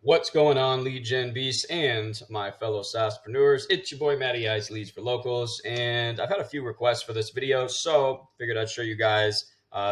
What's going on, lead gen beasts and my fellow SaaSpreneurs? It's your boy Matty Ice, Leads for Locals, and I've had a few requests for this video, so figured I'd show you guys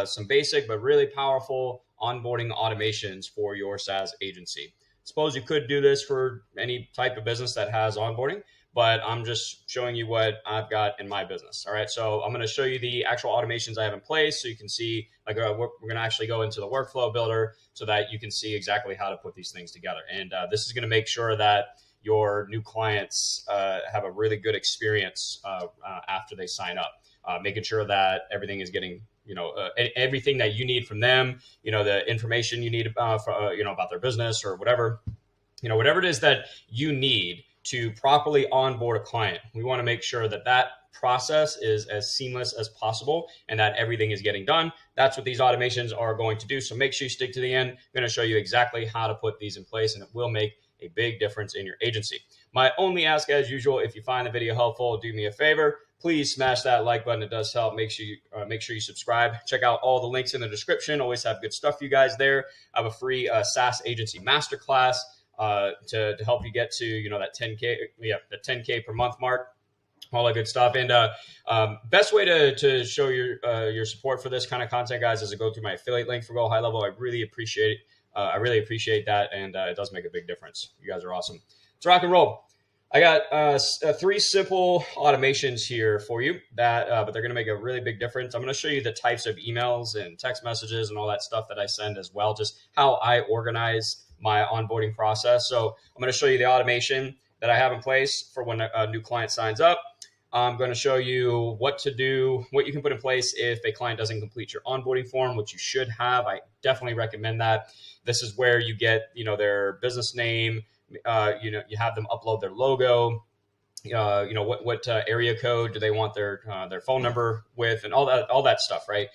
some basic but really powerful onboarding automations for your SaaS agency. Suppose you could do this for any type of business that has onboarding, but I'm just showing you what I've got in my business. All right, so I'm going to show you the actual automations I have in place so you can see, like we're going to actually go into the workflow builder so that you can see exactly how to put these things together. And this is going to make sure that your new clients have a really good experience after they sign up, making sure that everything is getting everything that you need from them, the information you need about their business or whatever, whatever it is that you need to properly onboard a client. We want to make sure that that process is as seamless as possible and that everything is getting done. That's what these automations are going to do. So make sure you stick to the end. I'm going to show you exactly how to put these in place, and it will make a big difference in your agency. My only ask, as usual, if you find the video helpful, do me a favor. Please smash that like button. It does help. Make sure you subscribe. Check out all the links in the description. Always have good stuff for you guys there. I have a free SaaS agency masterclass to help you get to that 10K, the 10K per month mark, all that good stuff. And best way to show your support for this kind of content, guys, is to go through my affiliate link for GoHighLevel. I really appreciate that, and it does make a big difference. You guys are awesome. Let's rock and roll. I got three simple automations here for you that, but they're going to make a really big difference. I'm going to show you the types of emails and text messages and all that stuff that I send as well, just how I organize my onboarding process. So I'm going to show you the automation that I have in place for when a new client signs up. I'm going to show you what to do, what you can put in place if a client doesn't complete your onboarding form, which you should have. I definitely recommend that. This is where you get, their business name, you have them upload their logo, what area code do they want their phone number with, and all that stuff, right?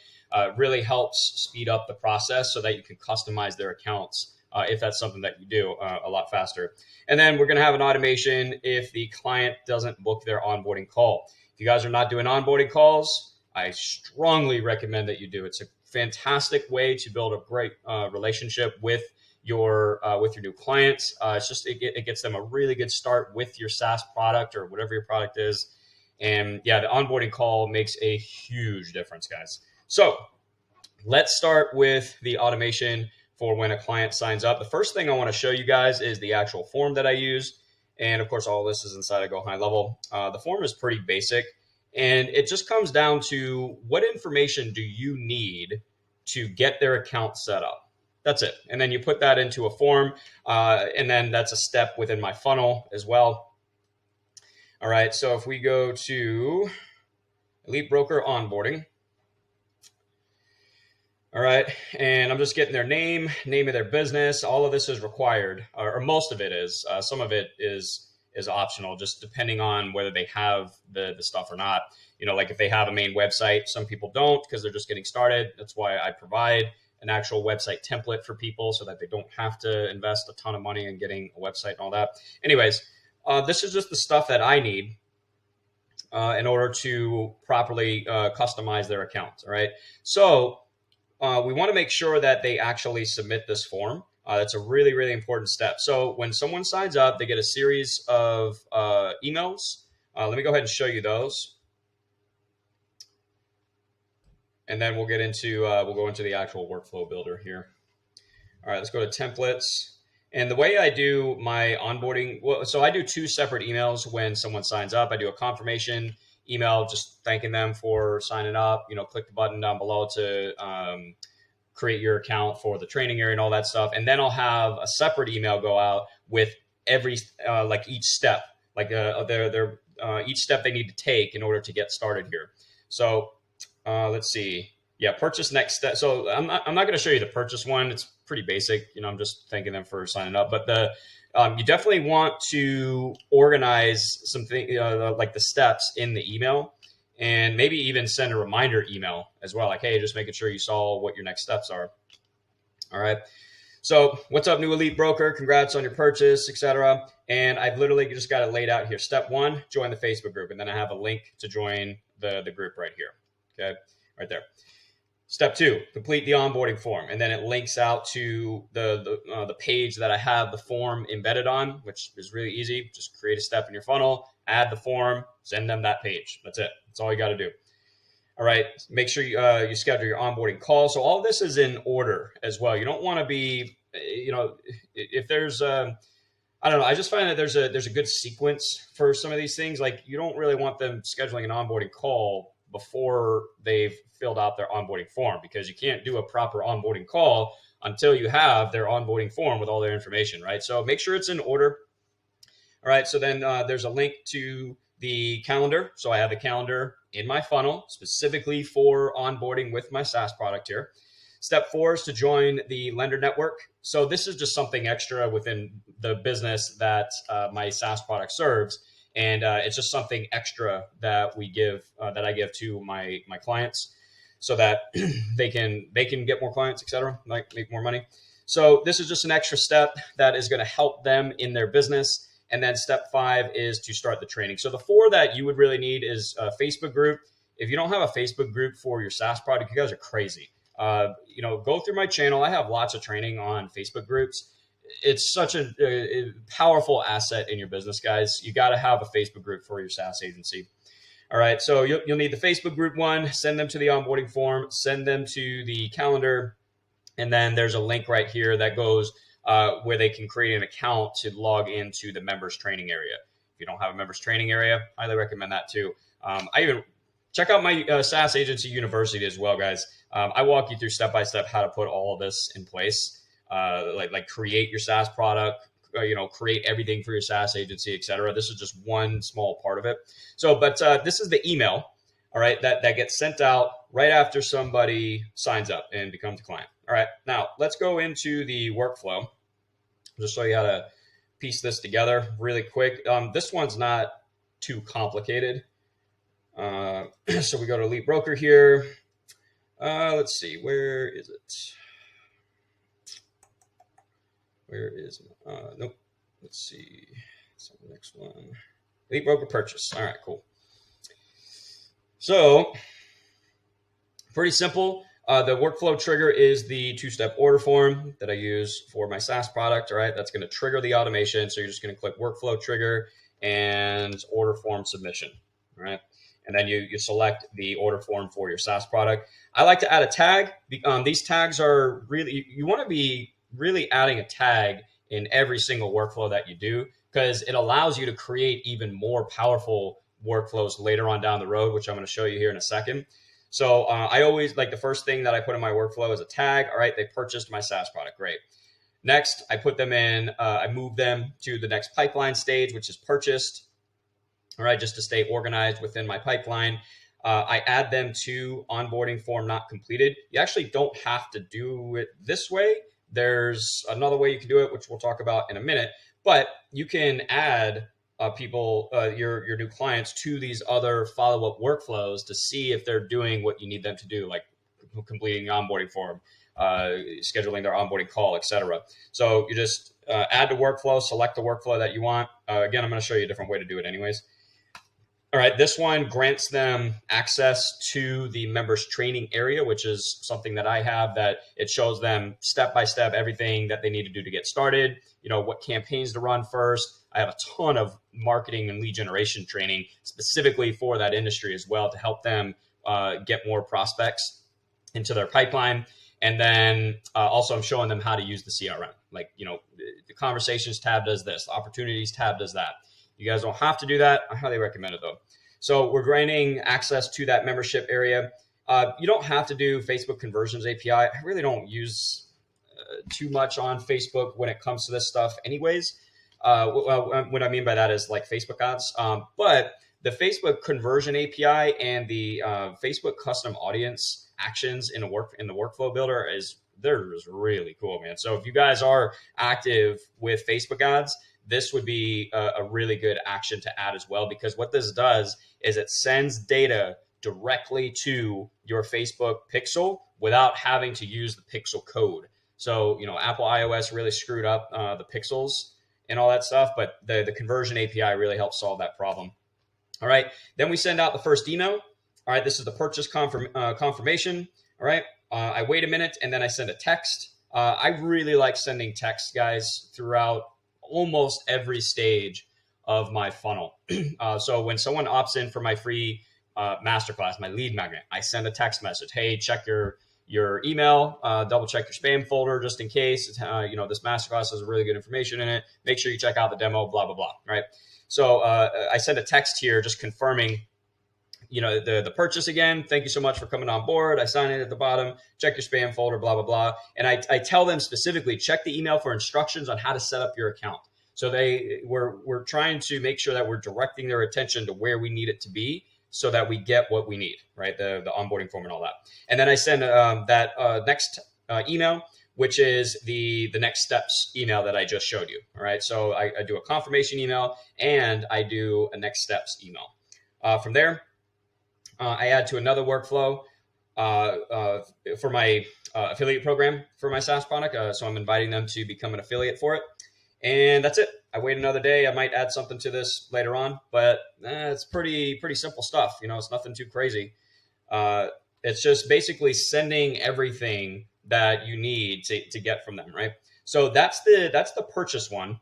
Really helps speed up the process so that you can customize their accounts if that's something that you do a lot faster. And then we're going to have an automation if the client doesn't book their onboarding call. If you guys are not doing onboarding calls, I strongly recommend that you do. It's a fantastic way to build a great relationship with your new clients. It gets them a really good start with your SaaS product or whatever your product is. And yeah, the onboarding call makes a huge difference, guys. So let's start with the automation for when a client signs up. The first thing I want to show you guys is the actual form that I use. And of course, all this is inside of GoHighLevel. The form is pretty basic, and it just comes down to what information do you need to get their account set up. That's it. And then you put that into a form, and then that's a step within my funnel as well. All right, so if we go to Elite Broker Onboarding, all right, and I'm just getting their name of their business. All of this is required, or most of it is. Some of it is optional, just depending on whether they have the stuff or not. Like if they have a main website, some people don't because they're just getting started. That's why I provide an actual website template for people so that they don't have to invest a ton of money in getting a website and all that. Anyways, this is just the stuff that I need in order to properly customize their accounts. All right, so we want to make sure that they actually submit this form. That's a really, really important step. So when someone signs up, they get a series of emails. Let me go ahead and show you those. And then we'll go into the actual workflow builder here. All right, let's go to templates. And the way I do my onboarding, so I do two separate emails when someone signs up. I do a confirmation email just thanking them for signing up. Click the button down below to create your account for the training area and all that stuff. And then I'll have a separate email go out with every each step, each step they need to take in order to get started here. So let's see. Yeah, purchase next step. So I'm not going to show you the purchase one. It's pretty basic. I'm just thanking them for signing up. But you definitely want to organize something like the steps in the email, and maybe even send a reminder email as well. Like, hey, just making sure you saw what your next steps are. All right. So what's up, new elite broker? Congrats on your purchase, etc. And I've literally just got it laid out here. Step one, join the Facebook group. And then I have a link to join the group right here. Okay, right there. Step 2, complete the onboarding form, and then it links out to the page that I have the form embedded on, which is really easy. Just create a step in your funnel, add the form, send them that page. That's it. That's all you got to do. All right. Make sure you schedule your onboarding call. So all this is in order as well. You don't want to be, if there's I don't know. I just find that there's a good sequence for some of these things. Like, you don't really want them scheduling an onboarding call before they've filled out their onboarding form, because you can't do a proper onboarding call until you have their onboarding form with all their information, right? So make sure it's in order. All right. So then there's a link to the calendar. So I have the calendar in my funnel specifically for onboarding with my SaaS product here. Step 4 is to join the lender network. So this is just something extra within the business that my SaaS product serves. And it's just something extra that we give, that I give to my clients, so that they can get more clients, et cetera, like make more money. So this is just an extra step that is going to help them in their business. And then step 5 is to start the training. So the 4 that you would really need is a Facebook group. If you don't have a Facebook group for your SaaS product, you guys are crazy. Go through my channel. I have lots of training on Facebook groups. It's such a powerful asset in your business, guys. You got to have a Facebook group for your SaaS agency. All right. So you'll need the Facebook group one, send them to the onboarding form, send them to the calendar. And then there's a link right here that goes where they can create an account to log into the members training area. If you don't have a members training area, I highly recommend that too. I even check out my SaaS agency university as well, guys. I walk you through step-by-step how to put all of this in place, like create your SaaS product, create everything for your SaaS agency, et cetera. This is just one small part of it. So, but this is the email, all right, that gets sent out right after somebody signs up and becomes a client. All right, now let's go into the workflow. Just show you how to piece this together really quick. This one's not too complicated. So we go to Elite Broker here. Let's see, where is it? Nope. Let's see. So the next one, Elite Broker Purchase. All right, cool. So pretty simple. The workflow trigger is the 2-step order form that I use for my SaaS product. All right, that's going to trigger the automation. So you're just going to click workflow trigger and order form submission. All right. And then you select the order form for your SaaS product. I like to add a tag. These tags are really, you want to be really adding a tag in every single workflow that you do, because it allows you to create even more powerful workflows later on down the road, which I'm going to show you here in a second. So I always like, the first thing that I put in my workflow is a tag. All right, they purchased my SaaS product. Great. Next, I put them in, I move them to the next pipeline stage, which is purchased. All right, just to stay organized within my pipeline. I add them to onboarding form not completed. You actually don't have to do it this way. There's another way you can do it, which we'll talk about in a minute. But you can add your new clients to these other follow-up workflows to see if they're doing what you need them to do, like completing the onboarding form, scheduling their onboarding call, etc. So you just add the workflow, select the workflow that you want. Again, I'm going to show you a different way to do it anyways. All right, this one grants them access to the members training area, which is something that I have, that it shows them step-by-step everything that they need to do to get started, what campaigns to run first. I have a ton of marketing and lead generation training specifically for that industry as well, to help them get more prospects into their pipeline. And then also I'm showing them how to use the CRM. Like, the conversations tab does this, the opportunities tab does that. You guys don't have to do that. I highly recommend it though. So we're granting access to that membership area. You don't have to do Facebook conversions API. I really don't use too much on Facebook when it comes to this stuff anyways. What I mean by that is like Facebook ads. But the Facebook conversion API and the Facebook custom audience actions in the workflow builder they're just really cool, man. So if you guys are active with Facebook ads, this would be a really good action to add as well, because what this does is it sends data directly to your Facebook pixel without having to use the pixel code. So, Apple iOS really screwed up the pixels and all that stuff, but the conversion API really helps solve that problem. All right, then we send out the first email. All right, this is the purchase confirmation. All right, I wait a minute, and then I send a text. I really like sending texts, guys, throughout almost every stage of my funnel. So when someone opts in for my free masterclass, my lead magnet, I send a text message. Hey, check your email, double check your spam folder just in case. This masterclass has really good information in it. Make sure you check out the demo, blah, blah, blah, right? So I send a text here just confirming the purchase again. Thank you so much for coming on board. I sign it at the bottom, check your spam folder, blah, blah, blah. And I tell them specifically, check the email for instructions on how to set up your account. So we're trying to make sure that we're directing their attention to where we need it to be so that we get what we need, right? The onboarding form and all that. And then I send that next email, which is the next steps email that I just showed you. All right. So I do a confirmation email and I do a next steps email. From there, I add to another workflow for my affiliate program for my SaaS product. So I'm inviting them to become an affiliate for it. And that's it. I wait another day. I might add something to this later on, but it's pretty simple stuff. It's nothing too crazy. It's just basically sending everything that you need to get from them, right? So that's the purchase one.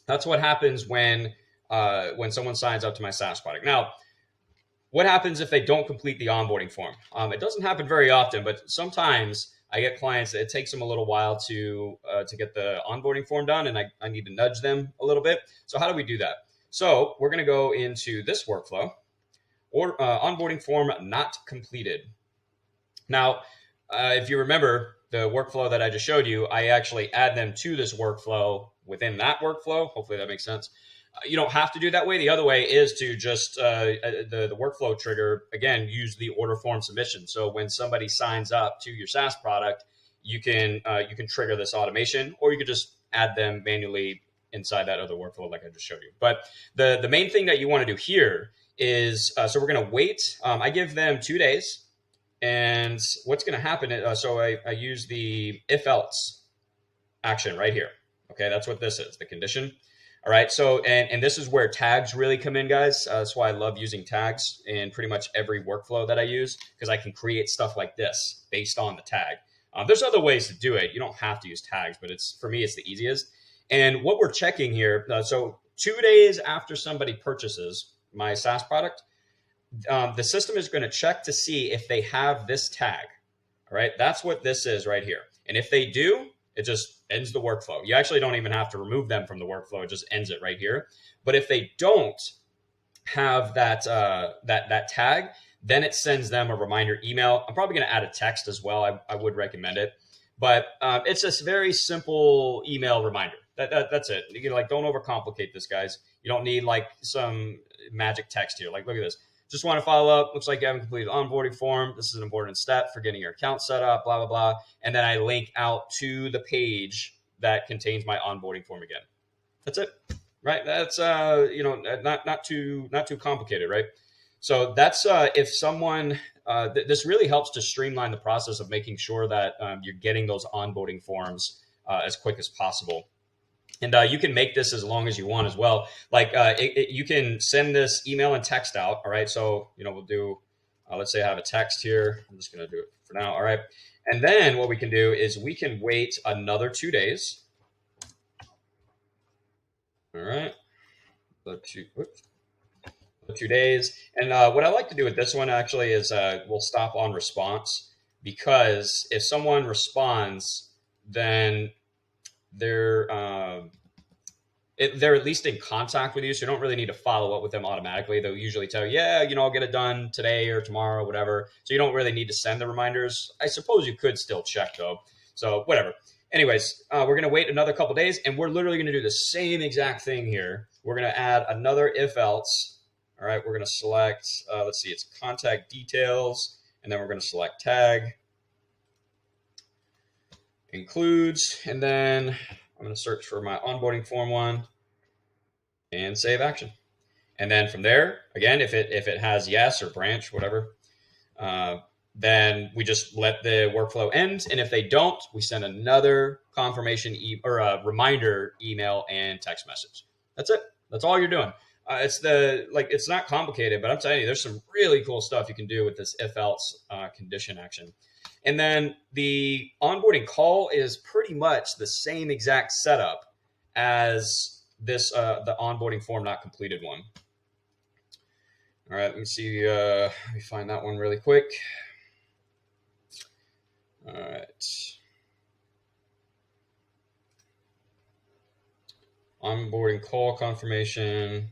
That's what happens when someone signs up to my SaaS product. Now, what happens if they don't complete the onboarding form? It doesn't happen very often, but sometimes I get clients that it takes them a little while to get the onboarding form done, and I need to nudge them a little bit. So how do we do that? So we're going to go into this workflow, or onboarding form not completed. Now, if you remember the workflow that I just showed you, I actually add them to this workflow within that workflow. Hopefully that makes sense. You don't have to do that way. The other way is to just the workflow trigger, again, use the order form submission. So when somebody signs up to your SaaS product, you can trigger this automation, or you could just add them manually inside that other workflow like I just showed you. But the main thing that you want to do here is, so we're going to wait. I give them 2 days. And what's going to happen, so I use the if else action right here. Okay, that's what this is, the condition. All right, so and this is where tags really come in, guys. That's why I love using tags in pretty much every workflow that I use, because I can create stuff like this based on the tag. There's other ways to do it. You don't have to use tags, but for me, it's the easiest. And what we're checking here, so 2 days after somebody purchases my SaaS product, the system is going to check to see if they have this tag. All right, that's what this is right here. And if they do, it just ends the workflow. You actually don't even have to remove them from the workflow. It just ends it right here. But if they don't have that tag, then it sends them a reminder email. I'm probably going to add a text as well. I would recommend it. But it's a very simple email reminder. That's it. You can, don't overcomplicate this, guys. You don't need some magic text here. Look at this. Just want to follow up. Looks like you haven't completed the onboarding form. This is an important step for getting your account set up, blah, blah, blah. And then I link out to the page that contains my onboarding form again. That's it, right? That's, not too complicated, right? So that's if someone, this really helps to streamline the process of making sure that you're getting those onboarding forms as quick as possible. And you can make this as long as you want as well. You can send this email and text out. All right. So, we'll do, let's say I have a text here. I'm just going to do it for now. All right. And then what we can do is we can wait another 2 days. All right. 2 days. And what I like to do with this one actually is we'll stop on response, because if someone responds, then they're at least in contact with you, so you don't really need to follow up with them automatically. They'll usually tell you, yeah, I'll get it done today or tomorrow, whatever. So you don't really need to send the reminders. I suppose you could still check though. So whatever. Anyways, we're going to wait another couple days, and we're literally going to do the same exact thing here. We're going to add another if else. All right, we're going to select, let's see, it's contact details, and then we're going to select tag. Includes, and then I'm going to search for my onboarding form one and save action. And then from there, again, if it has yes or branch, whatever, then we just let the workflow end. And if they don't, we send another confirmation or a reminder email and text message. That's it. That's all you're doing. It's not complicated, but I'm telling you, there's some really cool stuff you can do with this if else condition action. And then the onboarding call is pretty much the same exact setup as this, the onboarding form not completed one. All right, let me see. Let me find that one really quick. All right. Onboarding call confirmation.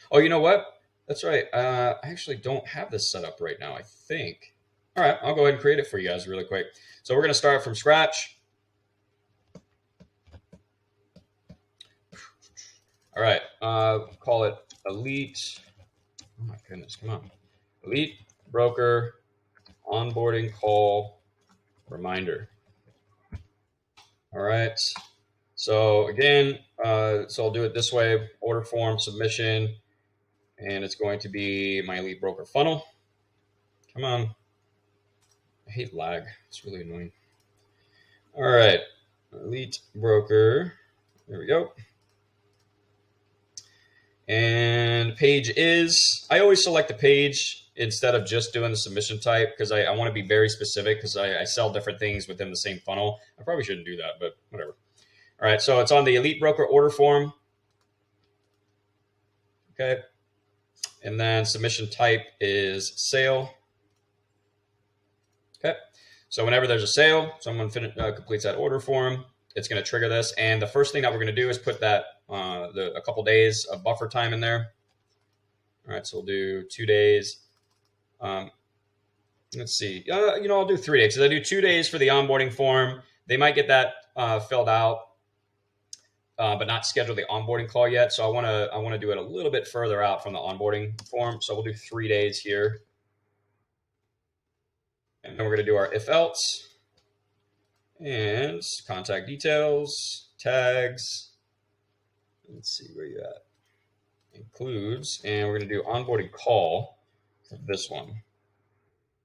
Oh, you know what? That's right. I actually don't have this set up right now, I think. All right, I'll go ahead and create it for you guys really quick. So we're going to start from scratch. All right, call it Elite. Oh my goodness, come on. Elite Broker Onboarding Call Reminder. All right. So again, so I'll do it this way: order form submission, and it's going to be my Elite Broker funnel. Come on. I hate lag. It's really annoying. All right, Elite Broker. There we go. And page is, I always select the page instead of just doing the submission type because I want to be very specific because I sell different things within the same funnel. I probably shouldn't do that, but whatever. All right, so it's on the Elite Broker order form. Okay. And then submission type is sale. Okay. So whenever there's a sale, someone completes that order form, it's going to trigger this. And the first thing that we're going to do is put that a couple days of buffer time in there. All right, so we'll do 2 days. Let's see. I'll do 3 days because I do 2 days for the onboarding form. They might get that filled out, but not schedule the onboarding call yet. So I want to do it a little bit further out from the onboarding form. So we'll do 3 days here. And then we're going to do our if else and contact details, tags. Let's see where you at. Includes, and we're going to do onboarding call for this one.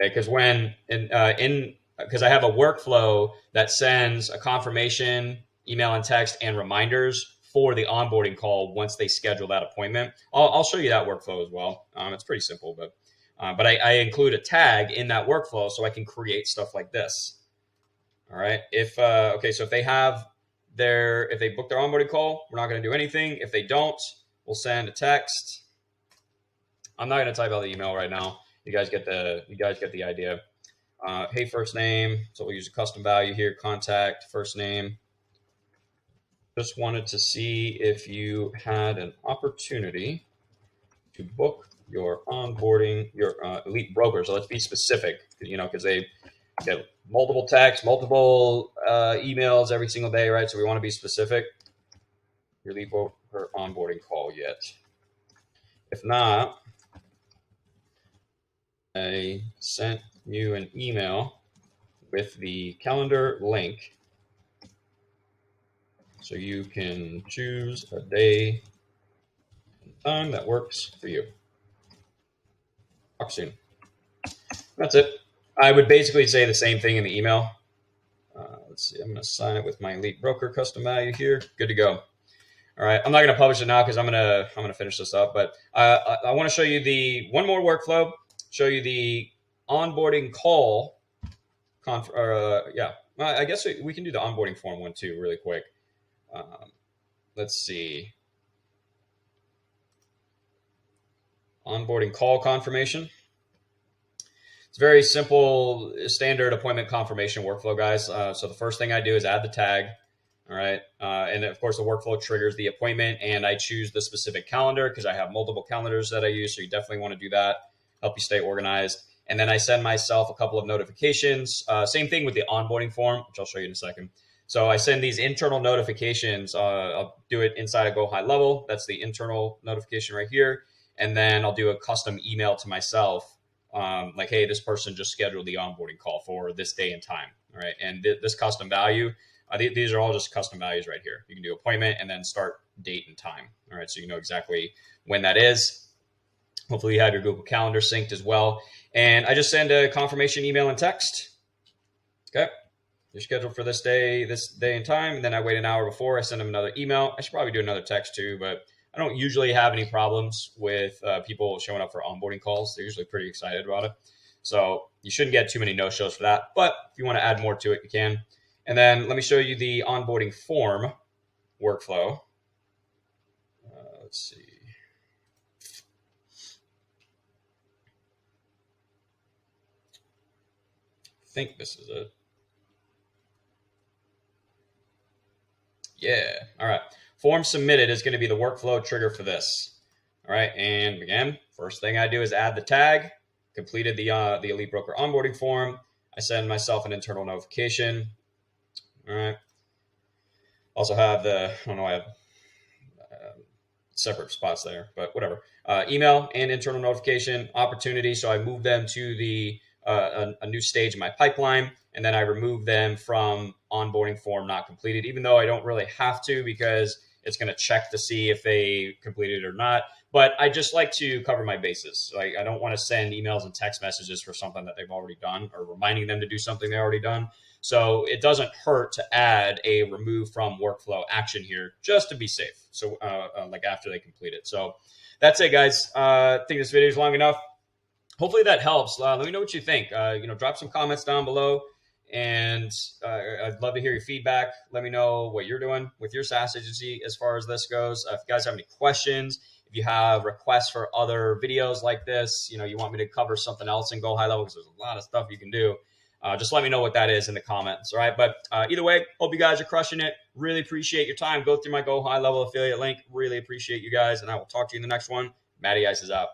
Okay, because because I have a workflow that sends a confirmation, email and text, and reminders for the onboarding call once they schedule that appointment. I'll show you that workflow as well. It's pretty simple, but I include a tag in that workflow so I can create stuff like this. All right. So if they book their onboarding call, we're not going to do anything. If they don't, we'll send a text. I'm not going to type out the email right now. You guys get the idea. Hey, first name. So we'll use a custom value here. Contact, first name. Just wanted to see if you had an opportunity to book your onboarding, your Elite Broker. So let's be specific, because they get multiple texts, multiple emails every single day, right? So we want to be specific. Your Elite Broker onboarding call yet? If not, I sent you an email with the calendar link so you can choose a day and time that works for you. Talk soon. That's it. I would basically say the same thing in the email. Let's see. I'm going to sign it with my Elite Broker custom value here. Good to go. All right. I'm not going to publish it now because I'm going to finish this up. But I want to show you one more workflow. Show you the onboarding call. I guess we can do the onboarding form one too, really quick. Let's see. Onboarding call confirmation. It's very simple, standard appointment confirmation workflow, guys. So the first thing I do is add the tag. All right. And of course, the workflow triggers the appointment, and I choose the specific calendar because I have multiple calendars that I use. So you definitely want to do that. Help you stay organized. And then I send myself a couple of notifications. Same thing with the onboarding form, which I'll show you in a second. So I send these internal notifications. I'll do it inside of GoHighLevel. That's the internal notification right here. And then I'll do a custom email to myself, like, hey, this person just scheduled the onboarding call for this day and time. All right. And this custom value, these are all just custom values right here. You can do appointment and then start date and time. All right. So you know exactly when that is. Hopefully you have your Google Calendar synced as well. And I just send a confirmation email and text. Okay. You're scheduled for this day and time. And then I wait an hour before I send them another email. I should probably do another text too, but I don't usually have any problems with people showing up for onboarding calls. They're usually pretty excited about it. So You shouldn't get too many no-shows for that, but if you want to add more to it, you can. And then let me show you the onboarding form workflow. Let's see. I think this is it. Yeah. All right. Form submitted is going to be the workflow trigger for this. All right. And again, first thing I do is add the tag. Completed the Elite Broker onboarding form. I send myself an internal notification. All right. Also have the, I don't know, I have separate spots there, but whatever. Email and internal notification opportunity. So I move them to the a new stage in my pipeline, and then I remove them from onboarding form not completed, even though I don't really have to because it's going to check to see if they completed it or not. But I just like to cover my bases. Like, I don't want to send emails and text messages for something that they've already done or reminding them to do something they already done. So it doesn't hurt to add a remove from workflow action here just to be safe. So like after they complete it. So that's it, guys. I think this video is long enough. Hopefully that helps. Let me know what you think. Drop some comments down below, and I'd love to hear your feedback. Let me know what you're doing with your SaaS agency as far as this goes. If you guys have any questions, if you have requests for other videos like this, you want me to cover something else in Go High Level, because there's a lot of stuff you can do. Just let me know what that is in the comments. All right. But either way, hope you guys are crushing it. Really appreciate your time. Go through my Go High Level affiliate link. Really appreciate you guys. And I will talk to you in the next one. Matty Ice is out.